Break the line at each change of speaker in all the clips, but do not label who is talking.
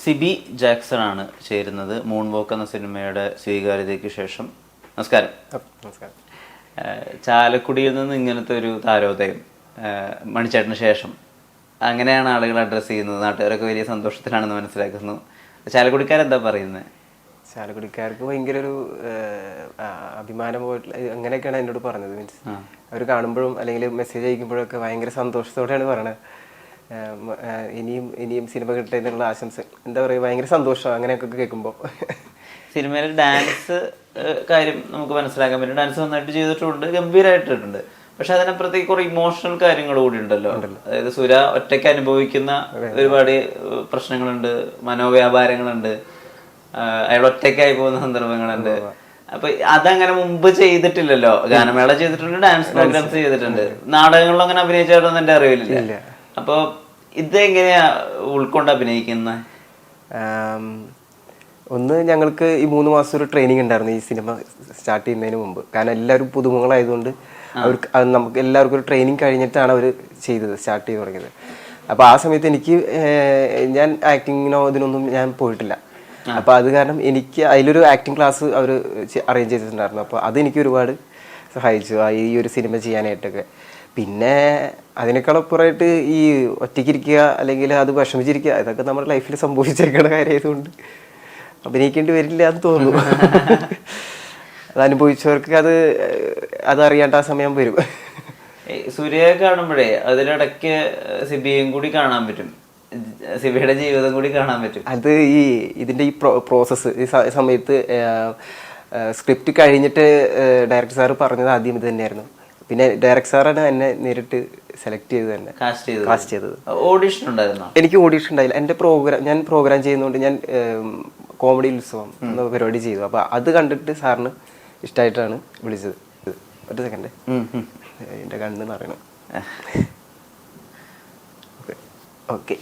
Sibi Jackson ആണ് ചേരുന്നത് moon walk എന്ന സിനിമയുടെ സ്വീകാര്യതയ്ക്ക് ശേഷം. നമസ്കാരം.
നമസ്കാരം.
ചാലക്കുടിയിൽ നിന്ന് ഇങ്ങനത്തെ ഒരു താരോദയം മണിച്ചേട്ടന് ശേഷം അങ്ങനെയാണ് ആളുകൾ അഡ്രസ്സ് ചെയ്യുന്നത്. നാട്ടുകാരൊക്കെ വലിയ സന്തോഷത്തിലാണെന്ന് മനസ്സിലാക്കുന്നു. ചാലക്കുടിക്കാരെന്താ പറയുന്നത്?
ചാലക്കുടിക്കാർക്ക് ഭയങ്കര ഒരു അഭിമാനം പോയിട്ടുള്ള അങ്ങനെയൊക്കെയാണ് എന്നോട് പറഞ്ഞത്. മീൻസ് അവർ കാണുമ്പോഴും അല്ലെങ്കിൽ മെസ്സേജ് അയക്കുമ്പോഴൊക്കെ ഭയങ്കര സന്തോഷത്തോടെയാണ് പറയണത്. ഇനിയും സിനിമ കിട്ടേ എന്നുള്ള ആശംസ, എന്താ പറയുക, ഭയങ്കര സന്തോഷമാണ് അങ്ങനെയൊക്കെ കേൾക്കുമ്പോൾ.
സിനിമയിൽ ഡാൻസ് കാര്യം നമുക്ക് മനസ്സിലാക്കാൻ പറ്റും. ഡാൻസ് നന്നായിട്ട് ചെയ്തിട്ടുണ്ട്, ഗംഭീരമായിട്ടുണ്ട്. പക്ഷെ അതിനപ്പുറത്തേക്ക് കുറെ ഇമോഷണൽ കാര്യങ്ങൾ കൂടി ഉണ്ടല്ലോ. അതായത് സുര ഒറ്റയ്ക്ക് അനുഭവിക്കുന്ന ഒരുപാട് പ്രശ്നങ്ങളുണ്ട്, മനോവ്യാപാരങ്ങളുണ്ട്, അയാൾ ഒറ്റയ്ക്കായി പോകുന്ന സന്ദർഭങ്ങളുണ്ട്. അപ്പൊ അതങ്ങനെ മുമ്പ് ചെയ്തിട്ടില്ലല്ലോ. ഗാനമേള ചെയ്തിട്ടുണ്ട്, ഡാൻസ് പ്രോഗ്രാംസ് ചെയ്തിട്ടുണ്ട്, നാടകങ്ങളിലും അങ്ങനെ അഭിനയിച്ചാലും എന്റെ അറിവില്ല. അപ്പൊ ഇതെങ്ങനെയാ ഉൾക്കൊണ്ട് അഭിനയിക്കുന്നത്?
ഒന്ന്, ഞങ്ങൾക്ക് ഈ 3 മാസം ഒരു ട്രെയിനിങ് ഉണ്ടായിരുന്നു ഈ സിനിമ സ്റ്റാർട്ട് ചെയ്യുന്നതിന് മുമ്പ്. കാരണം എല്ലാവരും പുതുമുഖങ്ങളായതുകൊണ്ട് അവർക്ക് നമുക്ക് എല്ലാവർക്കും ഒരു ട്രെയിനിങ് കഴിഞ്ഞിട്ടാണ് അവർ സ്റ്റാർട്ട് ചെയ്ത് തുടങ്ങിയത്. അപ്പോൾ ആ സമയത്ത് എനിക്ക് ഞാൻ ആക്ടിങ്ങിനോ ഇതിനൊന്നും ഞാൻ പോയിട്ടില്ല. അപ്പോൾ അത് കാരണം എനിക്ക് അതിലൊരു ആക്ടിങ് ക്ലാസ് അവർ അറേഞ്ച് ചെയ്തിട്ടുണ്ടായിരുന്നു. അപ്പോൾ അതെനിക്ക് ഒരുപാട് സഹായിച്ചു ഈ ഒരു സിനിമ ചെയ്യാനായിട്ടൊക്കെ. പിന്നെ അതിനേക്കാളപ്പുറമായിട്ട് ഈ ഒറ്റയ്ക്കിരിക്കുക അല്ലെങ്കിൽ അത് വിഷമിച്ചിരിക്കുക, ഇതൊക്കെ നമ്മുടെ ലൈഫിൽ സംഭവിച്ചേക്കുന്ന കാര്യമായതുകൊണ്ട് അഭിനയിക്കേണ്ടി വരില്ല എന്ന് തോന്നുന്നു. അത് അനുഭവിച്ചവർക്ക് അതറിയാണ്ട് ആ സമയം വരും.
സൂര്യയെ കാണുമ്പോഴേ അതിലിടയ്ക്ക് സിബിയും കൂടി കാണാൻ പറ്റും, സിബിയുടെ ജീവിതം കൂടി കാണാൻ പറ്റും.
അത് ഇതിന്റെ ഈ പ്രോസസ്സ് ഈ സമയത്ത് സ്ക്രിപ്റ്റ് കഴിഞ്ഞിട്ട് ഡയറക്ടർ സാറ് പറഞ്ഞത് ആദ്യം ഇത് തന്നെയായിരുന്നു. പിന്നെ ഡയറക്ടർ സാറാണ് എന്നെ നേരിട്ട് സെലക്ട് ചെയ്ത് തന്നെ കാസ്റ്റ് ചെയ്തത്.
ഓഡിഷൻ ഉണ്ടായിരുന്നു?
എനിക്ക് ഓഡിഷൻ ഉണ്ടായില്ല. എൻ്റെ ഞാൻ പ്രോഗ്രാം ചെയ്യുന്നതുകൊണ്ട് ഞാൻ കോമഡി ഉത്സവം എന്ന പരിപാടി ചെയ്തു. അപ്പൊ അത് കണ്ടിട്ട് സാറിന് ഇഷ്ടമായിട്ടാണ് വിളിച്ചത്. ഒരു സെക്കൻഡ്, എൻ്റെ കണ്ണ് നിറയണം. ഓക്കെ.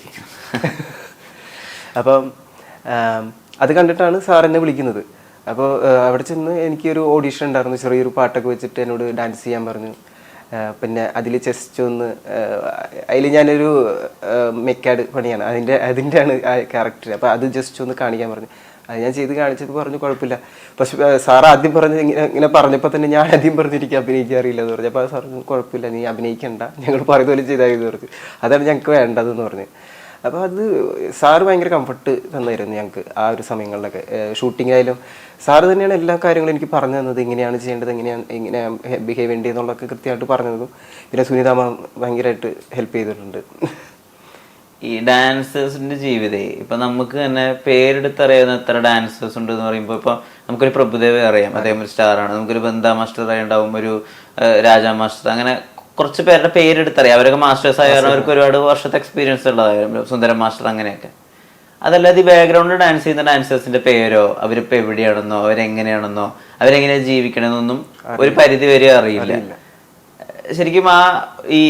അപ്പം അത് കണ്ടിട്ടാണ് സാർ എന്നെ വിളിക്കുന്നത്. അപ്പോൾ അവിടെ ചെന്ന് എനിക്കൊരു ഓഡീഷൻ ഉണ്ടായിരുന്നു. ചെറിയൊരു പാട്ടൊക്കെ വെച്ചിട്ട് എന്നോട് ഡാൻസ് ചെയ്യാൻ പറഞ്ഞു. പിന്നെ അതിൽ ജസ്റ്റ് ഒന്ന് അതിൽ ഞാനൊരു മെക്കാഡ് പണിയാണ്, അതിൻ്റെയാണ് ആ ക്യാരക്ടർ. അപ്പോൾ അത് ജസ്റ്റ് ഒന്ന് കാണിക്കാൻ പറഞ്ഞു. അത് ഞാൻ ചെയ്ത് കാണിച്ചത് പറഞ്ഞു കുഴപ്പമില്ല. പക്ഷെ സാർ ആദ്യം പറഞ്ഞ് ഇങ്ങനെ പറഞ്ഞപ്പോൾ തന്നെ ഞാൻ ആദ്യം പറഞ്ഞിരിക്കും അഭിനയിക്കാറില്ല എന്ന് പറഞ്ഞു. അപ്പോൾ സാർ കുഴപ്പമില്ല, നീ അഭിനയിക്കണ്ട, ഞങ്ങൾ പറയുന്ന പോലെ ചെയ്താൽ എന്ന് പറഞ്ഞു. അതാണ് ഞങ്ങൾക്ക് വേണ്ടതെന്ന് പറഞ്ഞു. അപ്പോൾ അത് സാറ് ഭയങ്കര കംഫർട്ട് തന്നായിരുന്നു ഞങ്ങൾക്ക് ആ ഒരു സമയങ്ങളിലൊക്കെ. ഷൂട്ടിംഗ് ആയാലും സാറ് തന്നെയാണ് എല്ലാ കാര്യങ്ങളും എനിക്ക് പറഞ്ഞു തന്നത്. ഇങ്ങനെയാണ് ചെയ്യേണ്ടത്, എങ്ങനെ ബിഹേവ് ചെയ്യേണ്ടത് എന്നുള്ളതൊക്കെ കൃത്യമായിട്ട് പറഞ്ഞു തന്നതും. പിന്നെ സുനിതാമ്മ ഭയങ്കരമായിട്ട് ഹെൽപ്പ് ചെയ്തിട്ടുണ്ട്.
ഈ ഡാൻസേഴ്സിന്റെ ജീവിതം ഇപ്പൊ നമുക്ക് തന്നെ പേരെടുത്തറിയാവുന്ന എത്ര ഡാൻസേഴ്സ് ഉണ്ട് എന്ന് പറയുമ്പോൾ, ഇപ്പൊ നമുക്കൊരു പ്രഭുദേവ അറിയാം, അദ്ദേഹം ഒരു സ്റ്റാറാണ്. നമുക്കൊരു ബന്ദ മാസ്റ്റർ ഉണ്ടാവും, ഒരു രാജാ മാസ്റ്റർ, അങ്ങനെ കുറച്ച് പേരുടെ പേരെടുത്തറിയാം. അവരൊക്കെ മാസ്റ്റേഴ്സ് ആയ അവർക്ക് ഒരുപാട് വർഷത്തെ എക്സ്പീരിയൻസ് ഉള്ളതായിരുന്നു, സുന്ദരം മാസ്റ്റർ അങ്ങനെയൊക്കെ. അതല്ലാതെ ഈ ബാക്ക്ഗ്രൗണ്ടിൽ ഡാൻസ് ചെയ്യുന്ന ഡാൻസേഴ്സിന്റെ പേരോ അവരിപ്പോ എവിടെയാണെന്നോ അവരെങ്ങനെയാണെന്നോ അവരെങ്ങനെയാ ജീവിക്കണമെന്നൊന്നും ഒരു പരിധി വരെ അറിയില്ല. ശരിക്കും ഈ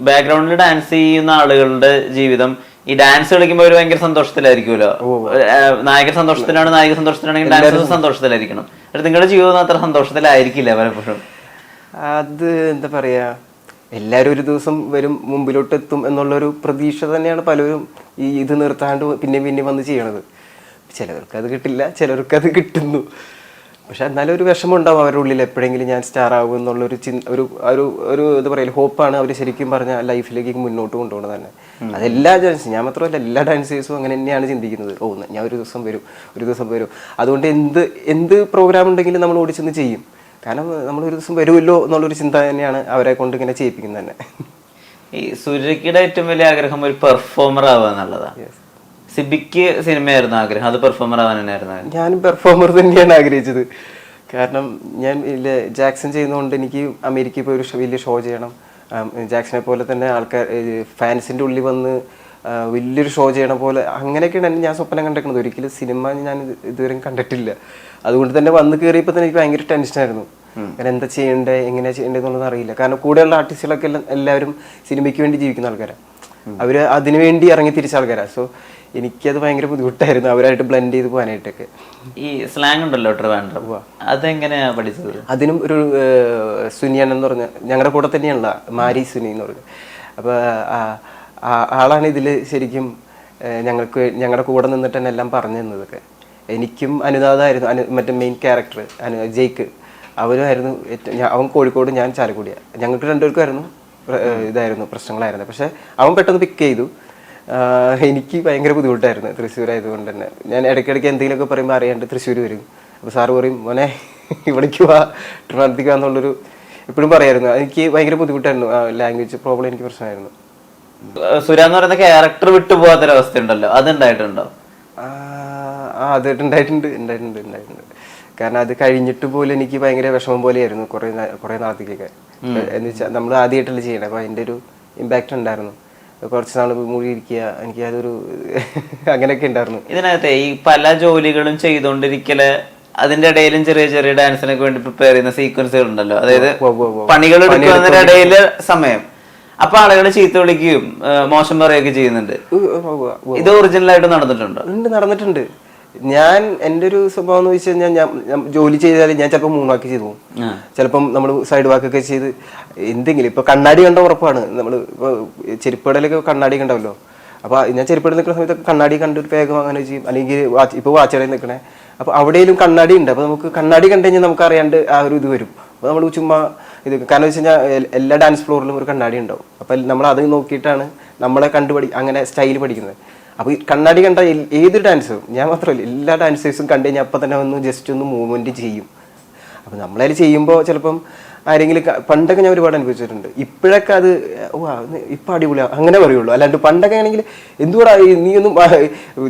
ബാക്ക്ഗ്രൗണ്ടിൽ ഡാൻസ് ചെയ്യുന്ന ആളുകളുടെ ജീവിതം ഈ ഡാൻസ് കളിക്കുമ്പോൾ അവർ ഭയങ്കര സന്തോഷത്തിലായിരിക്കുമല്ലോ. നായകൻ സന്തോഷത്തിലാണ്, നായിക സന്തോഷത്തിലാണെങ്കിൽ ഡാൻസേഴ്സ് സന്തോഷത്തിലായിരിക്കണം. നിങ്ങളുടെ ജീവിതം അത്ര സന്തോഷത്തിലായിരിക്കില്ല പലപ്പോഴും.
അത് എന്താ പറയാ, എല്ലാവരും ഒരു ദിവസം വരും, മുമ്പിലോട്ട് എത്തും എന്നുള്ളൊരു പ്രതീക്ഷ തന്നെയാണ് പലരും ഇത് നിർത്താണ്ട് പിന്നെ വന്ന് ചെയ്യണത്. ചിലവർക്ക് അത് കിട്ടില്ല, ചിലർക്ക് അത് കിട്ടുന്നു. പക്ഷെ എന്നാലും ഒരു വിഷമം ഉണ്ടാവും അവരുടെ ഉള്ളിൽ. എപ്പോഴെങ്കിലും ഞാൻ സ്റ്റാർ ആകും എന്നുള്ളൊരു ഒരു എന്താ പറയുക, ഹോപ്പാണ് അവർ ശരിക്കും പറഞ്ഞാൽ ലൈഫിലേക്ക് മുന്നോട്ട് കൊണ്ടുപോകുന്നത് തന്നെ. അതെല്ലാ ഡാൻസും, ഞാൻ മാത്രമല്ല എല്ലാ ഡാൻസേഴ്സും അങ്ങനെ തന്നെയാണ് ചിന്തിക്കുന്നത്. ഞാൻ ഒരു ദിവസം വരും. അതുകൊണ്ട് എന്ത് പ്രോഗ്രാം ഉണ്ടെങ്കിലും നമ്മൾ ഓടിച്ചെന്ന് ചെയ്യും. കാരണം നമ്മളൊരു ദിവസം വരുമല്ലോ എന്നുള്ളൊരു ചിന്ത തന്നെയാണ് അവരെ കൊണ്ട് ഇങ്ങനെ ചെയ്യിപ്പിക്കുന്നത് തന്നെ.
ഈ സൂര്യയുടെ ഏറ്റവും വലിയ ആഗ്രഹം ഒരു പെർഫോമർ ആവുക എന്നുള്ളതാണ്. സിബിക്ക് സിനിമയായിരുന്നു ആഗ്രഹം, അത് പെർഫോമർ ആവാൻ തന്നെയായിരുന്നു?
ഞാൻ പെർഫോമർ തന്നെയാണ് ആഗ്രഹിച്ചത്. കാരണം ഞാൻ ജാക്സൺ ചെയ്യുന്നതുകൊണ്ട് എനിക്ക് അമേരിക്കയിൽ പോയി ഒരു വലിയ ഷോ ചെയ്യണം. ജാക്സനെ പോലെ തന്നെ ആൾക്കാർ ഫാൻസിൻ്റെ ഉള്ളിൽ വന്ന് വലിയൊരു ഷോ ചെയ്യണ പോലെ, അങ്ങനെയൊക്കെയാണ് ഞാൻ സ്വപ്നം കണ്ടിരിക്കുന്നത്. ഒരിക്കലും സിനിമ ഞാൻ ഇതുവരെയും കണ്ടിട്ടില്ല. അതുകൊണ്ട് തന്നെ വന്ന് കയറിയപ്പോൾ തന്നെ എനിക്ക് ഭയങ്കര ടെൻഷനായിരുന്നു. കാരണം എന്താ ചെയ്യേണ്ടത്, എങ്ങനെയാ ചെയ്യേണ്ടത് എന്നുള്ളത് അറിയില്ല. കാരണം കൂടെയുള്ള ആർട്ടിസ്റ്റുകളൊക്കെ എല്ലാവരും സിനിമയ്ക്ക് വേണ്ടി ജീവിക്കുന്ന ആൾക്കാരാണ്, അവർ അതിനു വേണ്ടി ഇറങ്ങി തിരിച്ച ആൾക്കാരാണ്. സോ എനിക്കത് ഭയങ്കര ബുദ്ധിമുട്ടായിരുന്നു അവരായിട്ട് ബ്ലെൻഡ് ചെയ്ത് പോകാനായിട്ടൊക്കെ.
ഈ സ്ലാങ് ഉണ്ടല്ലോ ട്രിവാൻഡ്രം, അതെങ്ങനെയാ പഠിച്ചത്?
അതിനും ഒരു സുനിയൻ എന്ന് പറഞ്ഞ ഞങ്ങളുടെ കൂടെ തന്നെയുള്ള മാരി സുനി എന്ന് പറഞ്ഞത്. അപ്പോൾ ആളാണ് ഇതിൽ ശരിക്കും ഞങ്ങളുടെ കൂടെ നിന്നിട്ട് തന്നെ എല്ലാം പറഞ്ഞു തന്നതൊക്കെ. എനിക്കും അനുതാപമായിരുന്നു. മറ്റേ മെയിൻ ക്യാരക്ടർ ജയ്ക്ക്, അവരുമായിരുന്നു അവൻ കോഴിക്കോട്, ഞാൻ ചാലക്കുടിയാണ്. ഞങ്ങൾക്ക് രണ്ടുപേർക്കുമായിരുന്നു ഇതായിരുന്നു, പ്രശ്നങ്ങളായിരുന്നു. പക്ഷെ അവൻ പെട്ടെന്ന് പിക്ക് ചെയ്തു. എനിക്ക് ഭയങ്കര ബുദ്ധിമുട്ടായിരുന്നു തൃശ്ശൂർ ആയതുകൊണ്ട് തന്നെ. ഞാൻ ഇടയ്ക്കിടയ്ക്ക് എന്തെങ്കിലുമൊക്കെ പറയുമ്പോൾ അറിയാണ്ട് തൃശ്ശൂർ വരും. അപ്പോൾ സാറ് പറയും, മോനെ ഇവിടേക്ക് വാ, ട്രിവാൻഡ്രത്തേക്ക് വാന്നുള്ളൊരു എപ്പോഴും പറയായിരുന്നു. എനിക്ക് ഭയങ്കര ബുദ്ധിമുട്ടായിരുന്നു. ലാംഗ്വേജ് പ്രോബ്ലം എനിക്ക് പ്രശ്നമായിരുന്നു.
സുര എന്ന് പറയുന്ന ക്യാരക്ടർ വിട്ടു പോകാത്തൊരവസ്ഥ ഉണ്ടല്ലോ, അതുണ്ടായിട്ടുണ്ടോ?
അത് ഉണ്ടായിട്ടുണ്ട്. കാരണം അത് കഴിഞ്ഞിട്ട് പോലും എനിക്ക് ഭയങ്കര വിഷമം പോലെയായിരുന്നു കുറേ നാളത്തേക്കൊക്കെ. എന്ന് വെച്ചാൽ നമ്മൾ ആദ്യമായിട്ടല്ലേ ചെയ്യണേ, അപ്പോൾ അതിൻ്റെ ഒരു ഇമ്പാക്റ്റ് ഉണ്ടായിരുന്നു. കുറച്ച് നാൾ മൂടി ഇരിക്കുക, എനിക്ക് അതൊരു അങ്ങനെയൊക്കെ ഉണ്ടായിരുന്നു.
ഇതിനകത്തെ ഈ പല ജോലികളും ചെയ്തുകൊണ്ടിരിക്കല് അതിന്റെ ഇടയിലും ചെറിയ ചെറിയ ഡാൻസിനൊക്കെ വേണ്ടി പ്രിപ്പയർ ചെയ്യുന്ന സീക്വൻസുകൾ ഉണ്ടല്ലോ. അതായത് പണികൾ എടുക്കുന്നതിനിടയില് സമയം, അപ്പൊ ആളുകൾ ചീത്ത വിളിക്കുകയും മോശം പറയുകയൊക്കെ ചെയ്യുന്നുണ്ട്. ഇത് ഒറിജിനൽ ആയിട്ട് നടന്നിട്ടുണ്ടോ?
നടന്നിട്ടുണ്ട്. ഞാൻ എൻ്റെ ഒരു സ്വഭാവം എന്ന് വെച്ച് കഴിഞ്ഞാൽ, ഞാൻ ജോലി ചെയ്താൽ ഞാൻ ചിലപ്പോൾ 3 വാക്ക് ചെയ്തു പോകും. ചിലപ്പം നമ്മൾ സൈഡ് വാക്കൊക്കെ ചെയ്ത് എന്തെങ്കിലും, ഇപ്പൊ കണ്ണാടി കണ്ട ഉറപ്പാണ്. നമ്മൾ ഇപ്പോൾ ചെരുപ്പടലൊക്കെ കണ്ണാടി കണ്ടാവല്ലോ. അപ്പോൾ ഞാൻ ചെരുപ്പടൽ നിൽക്കുന്ന സമയത്ത് കണ്ണാടി കണ്ടൊരു വേഗം അങ്ങനെ ചെയ്യും. അല്ലെങ്കിൽ ഇപ്പോൾ വാച്ചടയിൽ നിൽക്കണേ, അപ്പോൾ അവിടെയും കണ്ണാടി ഉണ്ട്. അപ്പോൾ നമുക്ക് കണ്ണാടി കണ്ടു കഴിഞ്ഞാൽ നമുക്ക് അറിയാണ്ട് ആ ഒരു ഇത് വരും. അപ്പോൾ നമ്മൾ ചുമ്മാ ഇത്, കാരണം വെച്ച് കഴിഞ്ഞാൽ എല്ലാ ഡാൻസ് ഫ്ലോറിലും ഒരു കണ്ണാടി ഉണ്ടാവും. അപ്പോൾ നമ്മൾ അത് നോക്കിയിട്ടാണ് നമ്മളെ അങ്ങനെ സ്റ്റൈൽ പഠിക്കുന്നത്. അപ്പോൾ ഈ കണ്ണാടി കണ്ട ഏതൊരു ഡാൻസും, ഞാൻ മാത്രമല്ല എല്ലാ ഡാൻസേഴ്സും കണ്ടു കഴിഞ്ഞാൽ അപ്പം തന്നെ ഒന്ന് ജസ്റ്റ് ഒന്ന് മൂവ്മെൻറ്റ് ചെയ്യും. അപ്പോൾ നമ്മളതിൽ ചെയ്യുമ്പോൾ ചിലപ്പം ആരെങ്കിലും, പണ്ടൊക്കെ ഞാൻ ഒരുപാട് അനുഭവിച്ചിട്ടുണ്ട്. ഇപ്പോഴൊക്കെ അത് ഇപ്പം അടിപൊളിയാണ് അങ്ങനെ പറയുള്ളൂ. അല്ലാണ്ട് പണ്ടൊക്കെ ആണെങ്കിൽ എന്തുകൂടാ നീ ഒന്നും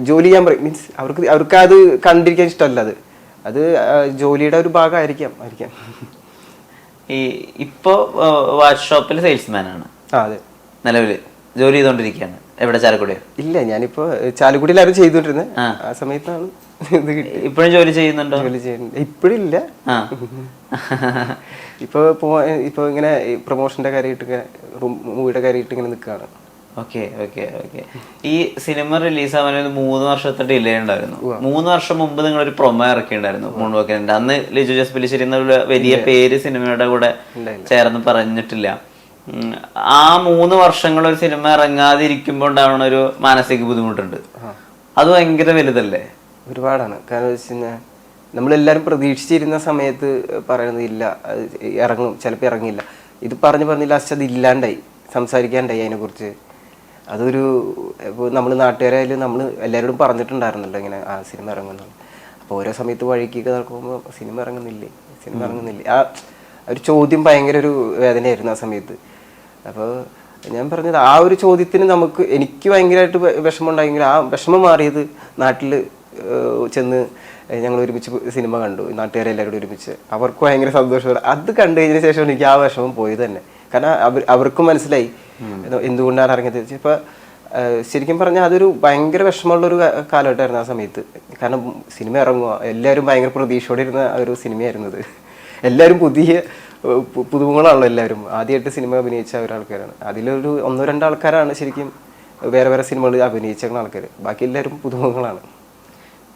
ജോലി ചെയ്യാൻ പറയും. മീൻസ് അവർക്ക് അത് കണ്ടിരിക്കാൻ ഇഷ്ടമല്ല. അത് ജോലിയുടെ ഒരു ഭാഗമായിരിക്കാം.
ഈ ഇപ്പോ വാച്ച് ഷോപ്പിൽ സെയിൽസ്മാൻ ആണ്.
അതെ,
നിലവില് ജോലി ചെയ്തോണ്ടിരിക്കുകയാണ്. എവിടെ? ചാലക്കുടിയോ?
ഇല്ല, ഞാനിപ്പോ ചാലക്കുടിയിലായിരുന്നു ചെയ്തോണ്ടിരുന്നത്. ആ സമയത്താണ് ഇത് കിട്ടിയത്.
ഇപ്പോഴും ജോലി ചെയ്യുന്നുണ്ടോ?
ജോലി ചെയ്യുന്നുണ്ട്. ഇപ്പോഴില്ല. ഇപ്പൊ ഇങ്ങനെ പ്രൊമോഷന്റെ കാര്യമായിട്ട്, മൂവിയുടെ കാര്യമായിട്ട് ഇങ്ങനെ നിൽക്കുകയാണ്.
ഓക്കെ. ഈ സിനിമ റിലീസ് ആവാൻ 3 വർഷത്തെ ഡിലേ ഉണ്ടായിരുന്നു. 3 വർഷം മുമ്പ് നിങ്ങളൊരു പ്രൊമോ ഇറക്കിയിട്ടുണ്ടായിരുന്നു മൂൺവാക്കിന്റെ. അന്ന് ലിജു ജോസ് പെല്ലിശ്ശേരി എന്നുള്ള വലിയ പേര് സിനിമയുടെ കൂടെ ചേർന്ന് പറഞ്ഞിട്ടില്ല. ആ 3 വർഷങ്ങൾ ഒരു സിനിമ ഇറങ്ങാതിരിക്കുമ്പോൾ ഉണ്ടാവുന്ന ഒരു മാനസിക ബുദ്ധിമുട്ടുണ്ട്. അത് ഭയങ്കര വലുതല്ലേ?
ഒരുപാടാണ്. കാരണം വെച്ച് കഴിഞ്ഞാൽ നമ്മളെല്ലാവരും പ്രതീക്ഷിച്ചിരുന്ന സമയത്ത് പറയുന്നത് ഇല്ല, ഇറങ്ങും, ചിലപ്പോൾ ഇറങ്ങില്ല. ഇത് പറഞ്ഞ് ലാസ്റ്റ് അത് ഇല്ലാണ്ടായി, സംസാരിക്കാണ്ടായി അതിനെക്കുറിച്ച്. അതൊരു ഇപ്പോൾ നമ്മൾ നാട്ടുകാരായാലും നമ്മൾ എല്ലാവരോടും പറഞ്ഞിട്ടുണ്ടായിരുന്നല്ലോ ഇങ്ങനെ സിനിമ ഇറങ്ങുന്നുണ്ട്. അപ്പോൾ ഓരോ സമയത്ത് വഴിക്കൊക്കെ നടക്കുമ്പോൾ സിനിമ ഇറങ്ങുന്നില്ലേ ആ ഒരു ചോദ്യം ഭയങ്കര ഒരു വേദനയായിരുന്നു ആ സമയത്ത്. അപ്പോൾ ഞാൻ പറഞ്ഞത് ആ ഒരു ചോദ്യത്തിന് എനിക്ക് ഭയങ്കരമായിട്ട് വിഷമം ഉണ്ടായെങ്കിൽ ആ വിഷമം മാറിയത് നാട്ടിൽ ചെന്ന് ഞങ്ങൾ ഒരുമിച്ച് സിനിമ കണ്ടു, നാട്ടുകാരെല്ലാവരും ഒരുമിച്ച്. അവർക്ക് ഭയങ്കര സന്തോഷമാണ്. അത് കണ്ടു കഴിഞ്ഞതിന് ശേഷമാണ് എനിക്ക് ആ വിഷമം പോയത് തന്നെ. കാരണം അവർക്കും മനസ്സിലായി എന്തുകൊണ്ടാണ് ഇറങ്ങിയത്. ഇപ്പൊ ശരിക്കും പറഞ്ഞാൽ അതൊരു ഭയങ്കര വിഷമമുള്ളൊരു കാലഘട്ടമായിരുന്നു ആ സമയത്ത്. കാരണം സിനിമ ഇറങ്ങുക, എല്ലാവരും ഭയങ്കര പ്രതീക്ഷയോടെ ഇരുന്ന ഒരു സിനിമയായിരുന്നത്. എല്ലാവരും പുതുമുഖങ്ങളാണല്ലോ. എല്ലാവരും ആദ്യമായിട്ട് സിനിമ അഭിനയിച്ച ഒരാൾക്കാരാണ്. അതിലൊരു 1-2 ആൾക്കാരാണ് ശരിക്കും വേറെ സിനിമകളിൽ അഭിനയിച്ച ആൾക്കാർ. ബാക്കി എല്ലാവരും പുതുമുഖങ്ങളാണ്.